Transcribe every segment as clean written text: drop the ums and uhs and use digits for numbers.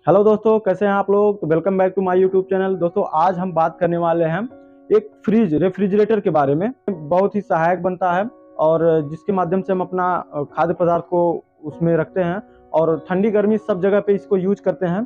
Hello दोस्तों, कैसे हैं आप लोग। तो welcome back to my YouTube channel. दोस्तों, आज हम बात करने वाले हैं एक फ्रिज रेफ्रिजरेटर के बारे में। बहुत ही सहायक बनता है और जिसके माध्यम से हम अपना खाद्य पदार्थ को उसमें रखते हैं और ठंडी गर्मी सब जगह पे इसको यूज करते हैं।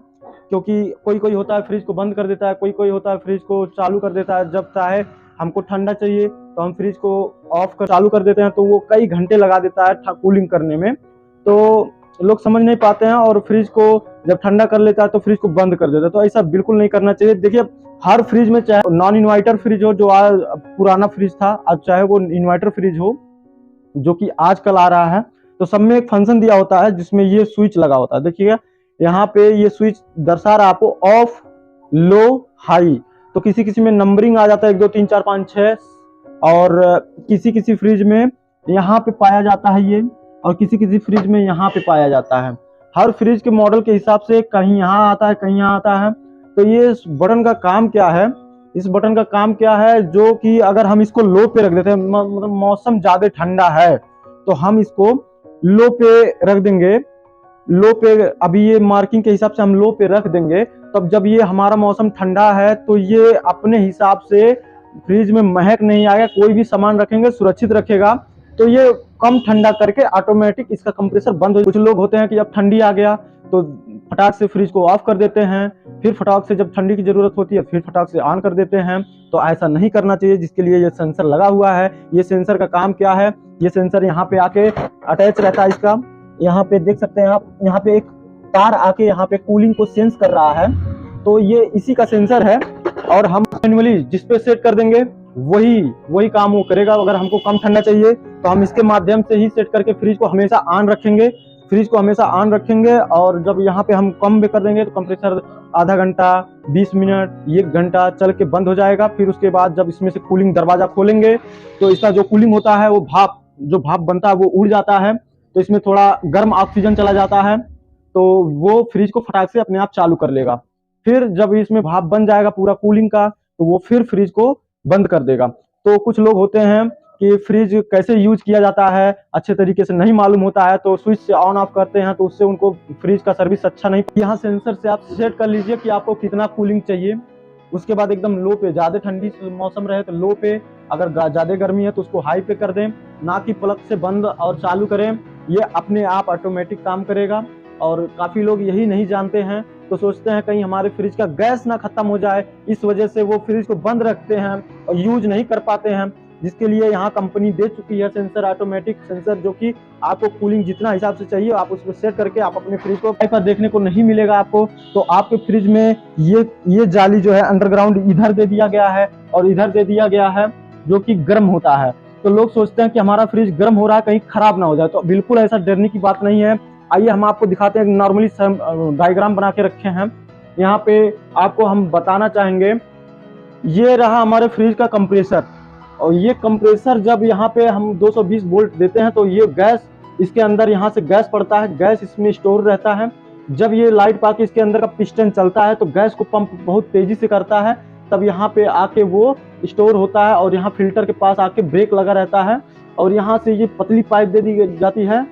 क्योंकि कोई कोई होता है फ्रिज को बंद कर देता है, कोई कोई होता है फ्रिज को चालू कर देता है। जब चाहे हमको ठंडा चाहिए तो हम फ्रिज को ऑफ कर चालू कर देते हैं, तो वो कई घंटे लगा देता है कूलिंग करने में। तो लोग समझ नहीं पाते हैं और फ्रिज को जब ठंडा कर लेता है तो फ्रिज को बंद कर देता है। तो ऐसा बिल्कुल नहीं करना चाहिए। देखिए, हर फ्रिज में, चाहे नॉन इन्वर्टर फ्रिज हो जो आज पुराना फ्रिज था, आज चाहे वो इन्वर्टर फ्रिज हो जो कि आजकल आ रहा है, तो सब में एक फंक्शन दिया होता है जिसमें ये स्विच लगा होता है। देखिएगा यहाँ पे ये स्विच दर्शा रहा आपको ऑफ, लो, हाई। तो किसी किसी में नंबरिंग आ जाता है 1 2 3 4 5 6 और किसी किसी फ्रिज में यहाँ पे पाया जाता है ये, और किसी किसी फ्रिज में यहाँ पे पाया जाता है। हर फ्रिज के मॉडल के हिसाब से कहीं यहाँ आता है, कहीं यहाँ आता है। तो ये बटन का काम क्या है, इस बटन का काम क्या है, जो कि अगर हम इसको लो पे रख देते हैं, मतलब मौसम ज्यादा ठंडा है तो हम इसको लो पे रख देंगे। लो पे अभी ये मार्किंग के हिसाब से हम लो पे रख देंगे। तब जब ये हमारा मौसम ठंडा है तो ये अपने हिसाब से फ्रिज में महक नहीं आएगा, कोई भी सामान रखेंगे सुरक्षित रखेगा। तो ये कम ठंडा करके ऑटोमेटिक इसका कंप्रेसर बंद हो। कुछ लोग होते हैं कि जब ठंडी आ गया तो फटाक से फ्रिज को ऑफ कर देते हैं, फिर फटाक से जब ठंडी की जरूरत होती है फिर फटाक से ऑन कर देते हैं। तो ऐसा नहीं करना चाहिए, जिसके लिए ये सेंसर लगा हुआ है। ये सेंसर का काम क्या है, ये सेंसर यहाँ पे आके अटैच रहता है इसका। यहाँ पे देख सकते हैं आप, यहाँ पे एक तार आके यहाँ पे कूलिंग को सेंस कर रहा है। तो ये इसी का सेंसर है और हम मैन्युअली जिस पे सेट कर देंगे वही काम वो करेगा। अगर हमको कम ठंडा चाहिए तो हम इसके माध्यम से ही सेट करके फ्रिज को हमेशा ऑन रखेंगे। फ्रिज को हमेशा ऑन रखेंगे और जब यहाँ पे हम कम भी कर देंगे तो कंप्रेसर आधा घंटा, 20 मिनट, 1 घंटा चल के बंद हो जाएगा। फिर उसके बाद जब इसमें से कूलिंग दरवाजा खोलेंगे तो इसका जो कूलिंग होता है वो भाप बनता है वो उड़ जाता है। तो इसमें थोड़ा गर्म ऑक्सीजन चला जाता है, तो वो फ्रिज को फटाक से अपने आप चालू कर लेगा। फिर जब इसमें भाप बन जाएगा पूरा कूलिंग का, तो वो फिर फ्रिज को बंद कर देगा। तो कुछ लोग होते हैं कि फ्रिज कैसे यूज किया जाता है अच्छे तरीके से नहीं मालूम होता है, तो स्विच से ऑन ऑफ करते हैं तो उससे उनको फ्रिज का सर्विस अच्छा नहीं। यहाँ सेंसर से आप सेट कर लीजिए कि आपको कितना कूलिंग चाहिए। उसके बाद एकदम लो पे, ज्यादा ठंडी मौसम रहे तो लो पे, अगर ज्यादा गर्मी है तो उसको हाई पे कर दें, ना कि प्लग से बंद और चालू करें। ये अपने आप ऑटोमेटिक काम करेगा। और काफी लोग यही नहीं जानते हैं, तो सोचते हैं कहीं हमारे फ्रिज का गैस ना खत्म हो जाए, इस वजह से वो फ्रिज को बंद रखते हैं और यूज नहीं कर पाते हैं। जिसके लिए यहाँ कंपनी दे चुकी है सेंसर, ऑटोमेटिक सेंसर, जो कि आपको कूलिंग जितना हिसाब से चाहिए आप उसको सेट करके आप अपने फ्रिज को पर देखने को नहीं मिलेगा आपको। तो आपके फ्रिज में ये जाली जो है अंडरग्राउंड इधर दे दिया गया है और इधर दे दिया गया है, जो कि गर्म होता है। तो लोग सोचते हैं कि हमारा फ्रिज गर्म हो रहा है कहीं खराब ना हो जाए, तो बिल्कुल ऐसा डरने की बात नहीं है। आइए हम आपको दिखाते हैं। नॉर्मली डायग्राम बना के रखे हैं, यहाँ पे आपको हम बताना चाहेंगे। ये रहा हमारे फ्रिज का कंप्रेसर, और ये कंप्रेसर जब यहाँ पे हम 220 वोल्ट देते हैं तो ये गैस इसके अंदर, यहाँ से गैस पड़ता है, गैस इसमें स्टोर रहता है। जब ये लाइट पाके इसके अंदर का पिस्टन चलता है तो गैस को पंप बहुत तेजी से करता है, तब यहाँ पे आके वो स्टोर होता है और यहाँ फिल्टर के पास आके ब्रेक लगा रहता है। और यहाँ से ये पतली पाइप दे दी जाती है,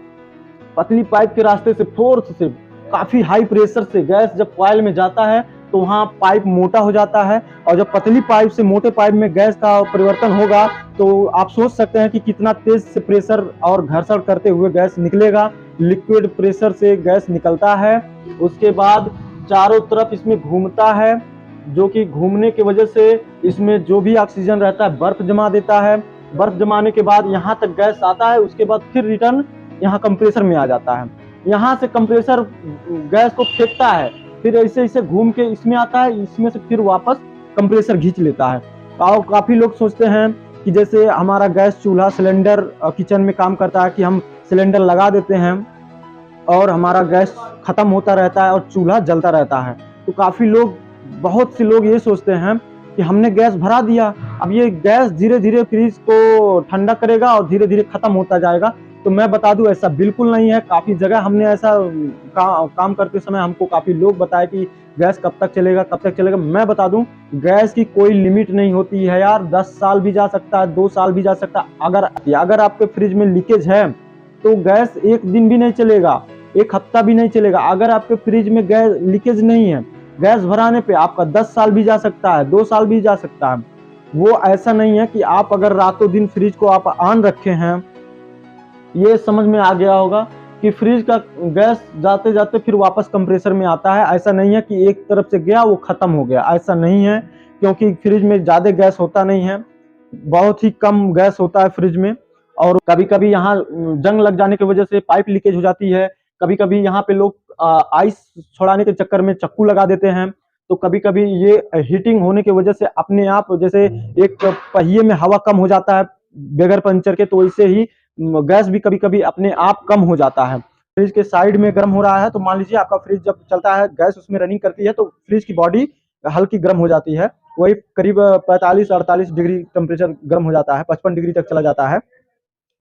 पतली पाइप के रास्ते से फोर्स से काफी हाई प्रेशर से गैस जब कॉइल में जाता है तो वहाँ पाइप मोटा हो जाता है, और जब पतली पाइप से मोटे पाइप में गैस का परिवर्तन होगा तो आप सोच सकते हैं कि कितना तेज से प्रेशर और घर्षण करते हुए गैस निकलेगा। लिक्विड प्रेशर से गैस निकलता है, उसके बाद चारों तरफ इसमें घूमता है, जो कि घूमने की वजह से इसमें जो भी ऑक्सीजन रहता है बर्फ जमा देता है। बर्फ जमाने के बाद यहाँ तक गैस आता है, उसके बाद फिर रिटर्न यहाँ कंप्रेसर में आ जाता है। यहाँ से कंप्रेसर गैस को फेंकता है, फिर ऐसे ऐसे घूम के इसमें आता है, इसमें से फिर वापस कंप्रेसर खींच लेता है। काफी लोग सोचते हैं कि जैसे हमारा गैस चूल्हा सिलेंडर किचन में काम करता है कि हम सिलेंडर लगा देते हैं और हमारा गैस खत्म होता रहता है और चूल्हा जलता रहता है। तो काफी लोग, बहुत से लोग ये सोचते हैं कि हमने गैस भरा दिया, अब ये गैस धीरे धीरे फ्रिज को ठंडा करेगा और धीरे धीरे खत्म होता जाएगा। तो मैं बता दूं ऐसा बिल्कुल नहीं है। काफी जगह हमने ऐसा काम करते समय हमको काफी लोग बताए कि गैस कब तक चलेगा, कब तक चलेगा। मैं बता दूं गैस की कोई लिमिट नहीं होती है यार, 10 साल भी जा सकता है, 2 साल भी जा सकता है। अगर आपके फ्रिज में लीकेज है तो गैस 1 दिन भी नहीं चलेगा, एक हफ्ता भी नहीं चलेगा। अगर आपके फ्रिज में गैस लीकेज नहीं है, गैस भराने पे आपका 10 साल भी जा सकता है, 2 साल भी जा सकता है। वो ऐसा नहीं है कि आप अगर रातों दिन फ्रिज को आप ऑन रखे हैं, ये समझ में आ गया होगा कि फ्रिज का गैस जाते जाते फिर वापस कंप्रेसर में आता है। ऐसा नहीं है कि एक तरफ से गया वो खत्म हो गया, ऐसा नहीं है, क्योंकि फ्रिज में ज्यादा गैस होता नहीं है, बहुत ही कम गैस होता है फ्रिज में। और कभी कभी यहाँ जंग लग जाने की वजह से पाइप लीकेज हो जाती है। कभी कभी यहाँ पे लोग आइस छोड़ाने के चक्कर में चक्कू लगा देते हैं। तो कभी कभी ये हीटिंग होने की वजह से अपने आप, जैसे एक पहिए में हवा कम हो जाता है बगैर पंचर के, तो वैसे ही गैस भी कभी कभी अपने आप कम हो जाता है। फ्रिज के साइड में गर्म हो रहा है तो मान लीजिए आपका फ्रिज जब चलता है, गैस उसमें रनिंग करती है, तो फ्रिज की बॉडी हल्की गर्म हो जाती है। वही करीब 45-48 डिग्री टेम्परेचर गर्म हो जाता है, 55 डिग्री तक चला जाता है।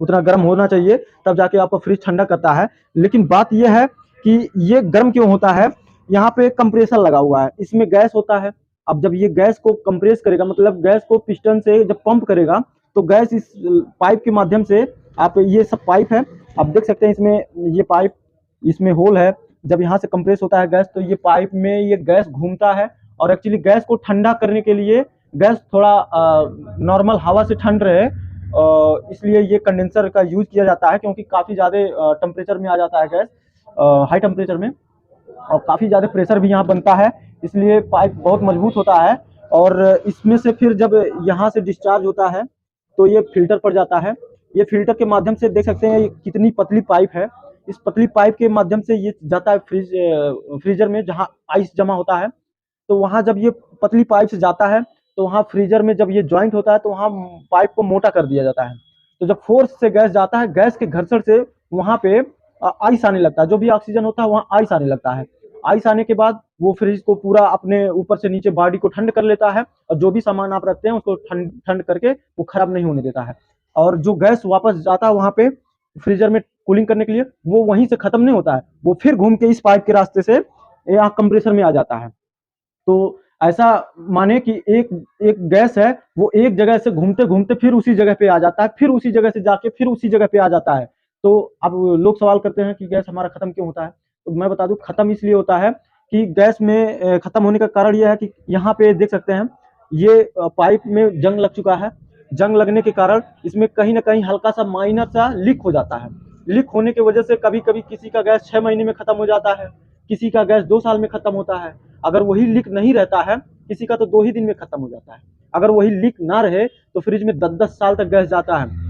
उतना गर्म होना चाहिए, तब जाके आपका फ्रिज ठंडा करता है। लेकिन बात यह है कि ये गर्म क्यों होता है, यहाँ पे कंप्रेसर लगा हुआ है, इसमें गैस होता है। अब जब ये गैस को कंप्रेस करेगा, मतलब गैस को पिस्टन से जब पंप करेगा, तो गैस इस पाइप के माध्यम से, आप ये सब पाइप है, आप देख सकते हैं इसमें ये पाइप, इसमें होल है। जब यहाँ से कंप्रेस होता है गैस, तो ये पाइप में ये गैस घूमता है, और एक्चुअली गैस को ठंडा करने के लिए, गैस थोड़ा नॉर्मल हवा से ठंड रहे, इसलिए ये कंडेंसर का यूज किया जाता है, क्योंकि काफ़ी ज़्यादा टेम्परेचर में आ जाता है गैस, हाई टेम्परेचर में, और काफ़ी ज़्यादा प्रेशर भी यहाँ बनता है, इसलिए पाइप बहुत मजबूत होता है। और इसमें से फिर जब यहाँ से डिस्चार्ज होता है तो ये फिल्टर पर जाता है। ये फिल्टर के माध्यम से देख सकते हैं ये कितनी पतली पाइप है। इस पतली पाइप के माध्यम से ये जाता है फ्रीजर में, जहाँ आइस जमा होता है। तो वहाँ जब ये पतली पाइप से जाता है, तो वहाँ फ्रीजर में जब ये ज्वाइंट होता है, तो वहाँ पाइप को मोटा कर दिया जाता है। तो जब फोर्स से गैस जाता है, गैस के घर्षण से वहाँ पे आइस आने लगता है, जो भी ऑक्सीजन होता है वहाँ आइस आने लगता है। आइस आने के बाद वो फ्रिज को पूरा अपने ऊपर से नीचे बॉडी को ठंड कर लेता है, और जो भी सामान आप रखते हैं उसको ठंड ठंड करके वो खराब नहीं होने देता है। और जो गैस वापस जाता है वहाँ पे फ्रीजर में कूलिंग करने के लिए, वो वहीं से खत्म नहीं होता है, वो फिर घूम के इस पाइप के रास्ते से यहाँ कंप्रेसर में आ जाता है। तो ऐसा माने कि एक एक गैस है, वो एक जगह से घूमते घूमते फिर उसी जगह पे आ जाता है, फिर उसी जगह से जाके फिर उसी जगह पे आ जाता है। तो अब लोग सवाल करते हैं कि गैस हमारा खत्म क्यों होता है, तो मैं बता दूं खत्म इसलिए होता है कि गैस में खत्म होने का कारण यह है कि यहाँ पे देख सकते हैं ये पाइप में जंग लग चुका है। जंग लगने के कारण इसमें कहीं ना कहीं हल्का सा माइनर सा लीक हो जाता है। लीक होने की वजह से कभी कभी किसी का गैस 6 महीने में खत्म हो जाता है, किसी का गैस 2 साल में खत्म होता है। अगर वही लीक नहीं रहता है, किसी का तो 2 ही दिन में खत्म हो जाता है। अगर वही लीक ना रहे तो फ्रिज में 10-10 साल तक गैस जाता है।